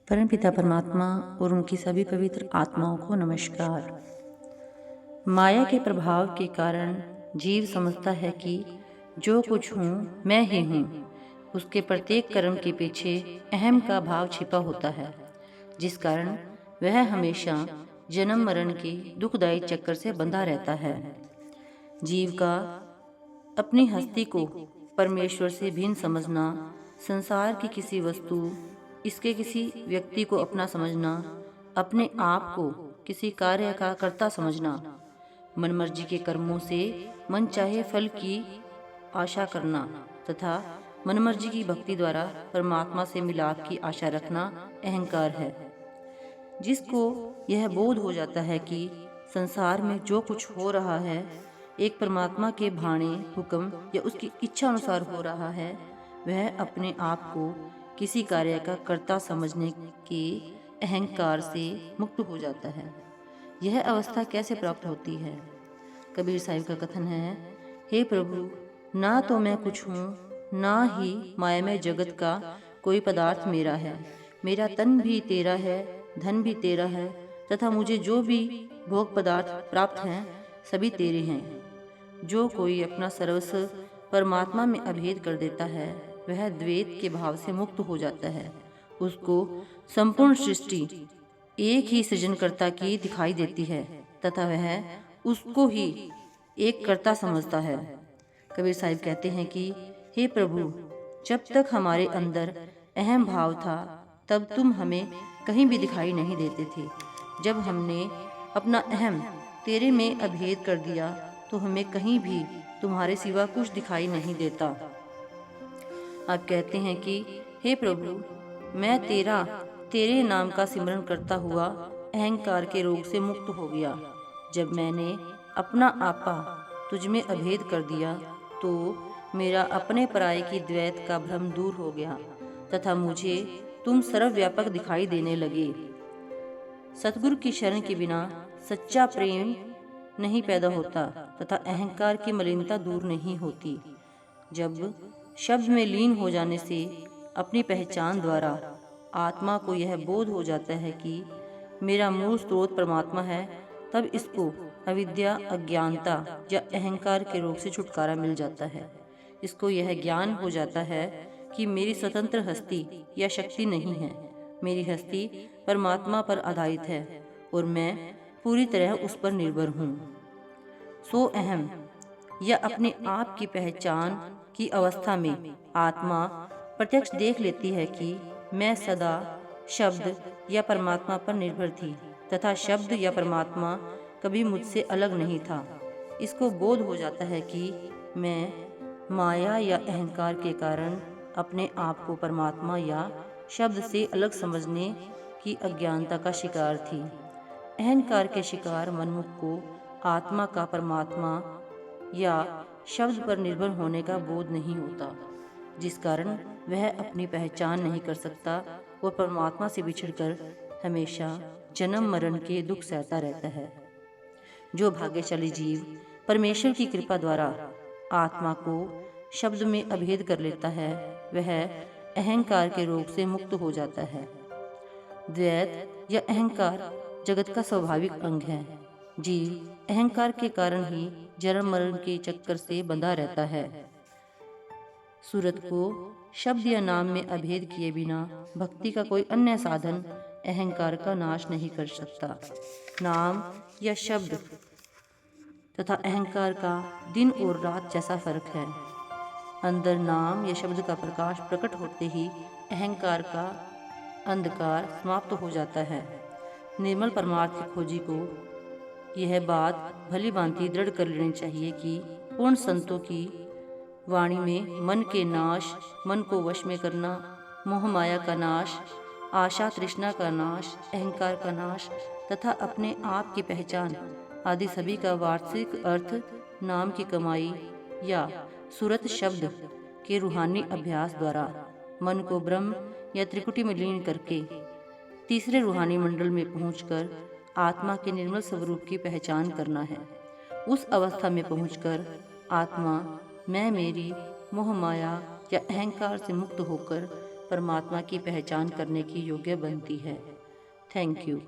परमपिता परमात्मा और उनकी सभी पवित्र आत्माओं को नमस्कार। माया के प्रभाव के कारण जीव समझता है कि जो कुछ हूँ मैं ही हूँ। उसके प्रत्येक कर्म के पीछे अहम का भाव छिपा होता है, जिस कारण वह हमेशा जन्म मरण के दुखदायी चक्कर से बंधा रहता है। जीव का अपनी हस्ती को परमेश्वर से भिन्न समझना, संसार की किसी वस्तु, इसके किसी व्यक्ति को अपना समझना, अपने आप को किसी कार्य का कर्ता समझना, मनमर्जी के कर्मों से मन चाहे फल की आशा करना तथा मनमर्जी की भक्ति द्वारा परमात्मा से मिलाप की आशा रखना अहंकार है। जिसको यह बोध हो जाता है कि संसार में जो कुछ हो रहा है एक परमात्मा के भाणे हुक्म या उसकी इच्छा अनुसार हो रहा है, वह अपने आप को किसी कार्य का कर्ता समझने के अहंकार से मुक्त हो जाता है। यह अवस्था कैसे प्राप्त होती है? कबीर साहिब का कथन है, हे प्रभु, ना तो मैं कुछ हूँ, ना ही मायामय जगत का कोई पदार्थ मेरा है। मेरा तन भी तेरा है, धन भी तेरा है तथा मुझे जो भी भोग पदार्थ प्राप्त हैं सभी तेरे हैं। जो कोई अपना सर्वस्व परमात्मा में अभेद कर देता है वह द्वैत के भाव से मुक्त हो जाता है। उसको संपूर्ण सृष्टि एक ही सृजनकर्ता की दिखाई देती है तथा वह उसको ही एक कर्ता समझता है। कबीर साहिब कहते हैं कि हे प्रभु, जब तक हमारे अंदर अहम भाव था तब तुम हमें कहीं भी दिखाई नहीं देते थे। जब हमने अपना अहम तेरे में अभेद कर दिया तो हमें कहीं भी तुम्हारे सिवा कुछ दिखाई नहीं देता। आप कहते हैं कि हे प्रभु, मैं तेरे नाम का सिमरन करता हुआ अहंकार के रोग से मुक्त हो गया। जब मैंने अपना आपा तुझ में अभेद कर दिया तो मेरा अपने पराये की द्वैत का भ्रम दूर हो गया तथा मुझे तुम सर्वव्यापक दिखाई देने लगे। सतगुरु की शरण के बिना सच्चा प्रेम नहीं पैदा होता तथा अहंकार की मलिनता दूर नहीं होती। जब शब्द में लीन हो जाने से अपनी पहचान द्वारा आत्मा को यह बोध हो जाता है कि मेरा मूल स्रोत परमात्मा है, तब इसको अविद्या, अज्ञानता या अहंकार के रोग से छुटकारा मिल जाता है। इसको यह ज्ञान हो जाता है कि मेरी स्वतंत्र हस्ती या शक्ति नहीं है। मेरी हस्ती परमात्मा पर आधारित है और मैं पूरी तरह उस पर निर्भर हूँ। सो अहम या अपने आप की पहचान की अवस्था में आत्मा प्रत्यक्ष देख लेती है कि मैं सदा शब्द या परमात्मा पर निर्भर थी तथा शब्द या परमात्मा कभी मुझसे अलग नहीं था। इसको बोध हो जाता है कि मैं माया या अहंकार के कारण अपने आप को परमात्मा या शब्द से अलग समझने की अज्ञानता का शिकार थी। अहंकार के शिकार मनमुख को आत्मा का परमात्मा या शब्द पर निर्भर होने का बोध नहीं होता, जिस कारण वह अपनी पहचान नहीं कर सकता और परमात्मा से बिछड़कर हमेशा जन्म मरण के दुख सहता रहता है। जो भाग्यशाली जीव परमेश्वर की कृपा द्वारा आत्मा को शब्द में अभेद कर लेता है वह अहंकार के रोग से मुक्त हो जाता है। द्वैत या अहंकार जगत का स्वाभाविक अंग है। जीव अहंकार के कारण ही जन्म मरण के चक्कर से बंधा रहता है। सूरत को शब्द या नाम में अभेद किए बिना भक्ति का कोई अन्य साधन अहंकार का नाश नहीं कर सकता। नाम या शब्द तथा अहंकार का दिन और रात जैसा फर्क है। अंदर नाम या शब्द का प्रकाश प्रकट होते ही अहंकार का अंधकार समाप्त हो जाता है। निर्मल परमार्थ की खोजी को यह बात भली भांति दृढ़ कर लेनी चाहिए कि पूर्ण संतों की वाणी में मन के नाश, मन को वश में करना, मोह माया का नाश, आशा तृष्णा का नाश, अहंकार का नाश तथा अपने आप की पहचान आदि सभी का वार्षिक अर्थ नाम की कमाई या सूरत शब्द के रूहानी अभ्यास द्वारा मन को ब्रह्म या त्रिकुटी में लीन करके तीसरे रूहानी मंडल में पहुंचकर आत्मा के निर्मल स्वरूप की पहचान करना है। उस अवस्था में पहुंचकर आत्मा मैं मेरी मोह माया या अहंकार से मुक्त होकर परमात्मा की पहचान करने की योग्य बनती है। Thank you.